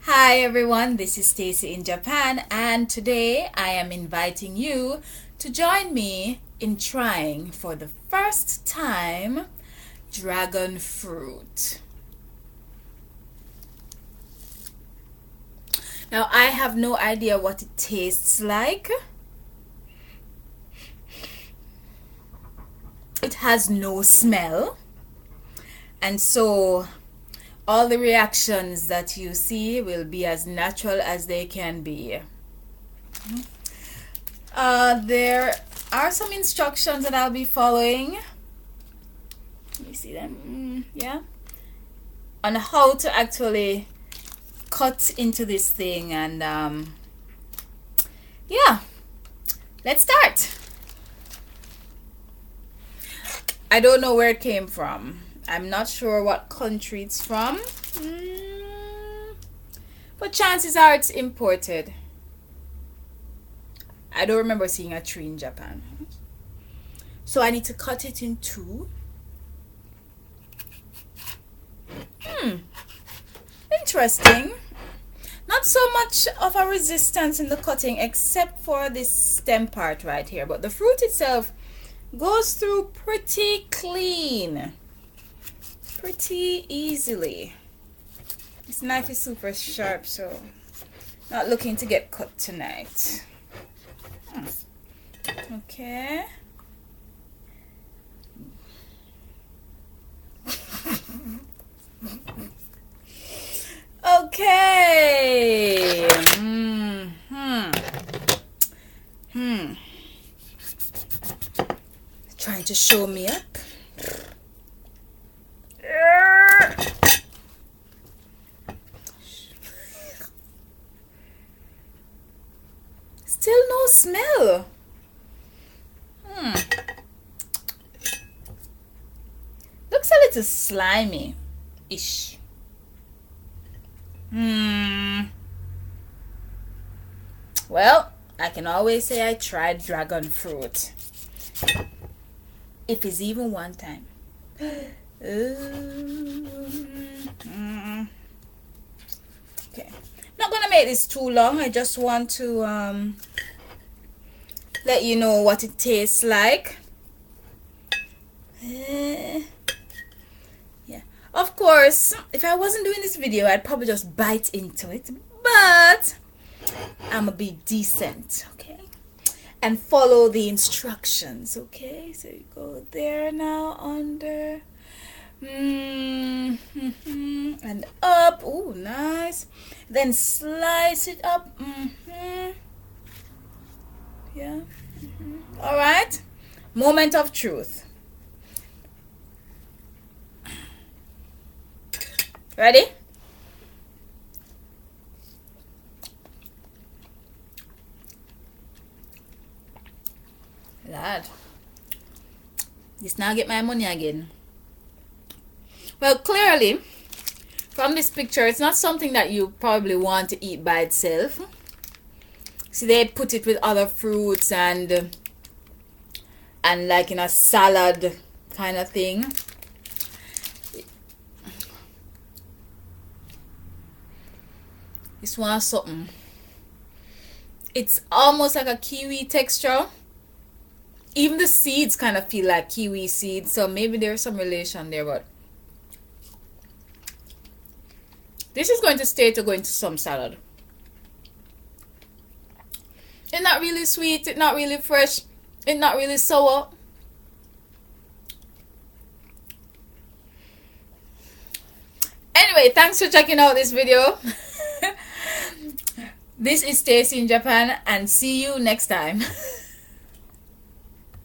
Hi everyone, this is Stacy in Japan, and today I am inviting you to join me in trying for the first time dragon fruit. Now I have no idea what it tastes like. It has no smell, and so all the reactions that you see will be as natural as they can be. There are some instructions that I'll be following. Let me see them. Yeah. On how to actually cut into this thing, and yeah, let's start. I don't know where it came from. I'm not sure what country it's from, but chances are it's imported. I don't remember seeing a tree in Japan. So I need to cut it in two. Interesting. Not so much of a resistance in the cutting except for this stem part right here, but the fruit itself goes through pretty clean. Pretty easily. This knife is super sharp, so not looking to get cut tonight. Okay. Okay. Trying to show me up. Still no smell. Looks a little slimy-ish. Well, I can always say I tried dragon fruit. If it's even one time. Okay. Not gonna make this too long. I just want to let you know what it tastes like. Yeah. Of course, if I wasn't doing this video, I'd probably just bite into it. But I'm gonna be decent, okay? And follow the instructions, okay? So you go there now, under, and up. Oh, nice. Then slice it up. Yeah. All right. Moment of truth. Ready? Lad, this now get my money again. Well, clearly, from this picture, it's not something that you probably want to eat by itself. See, they put it with other fruits and like in a salad kind of thing. This one's something. It's almost like a kiwi texture. Even the seeds kind of feel like kiwi seeds, so maybe there's some relation there, but this is going to stay to go into some salad. It's not really sweet, it's not really fresh, it's not really sour. Anyway, thanks for checking out this video. This is Stacy in Japan, and see you next time.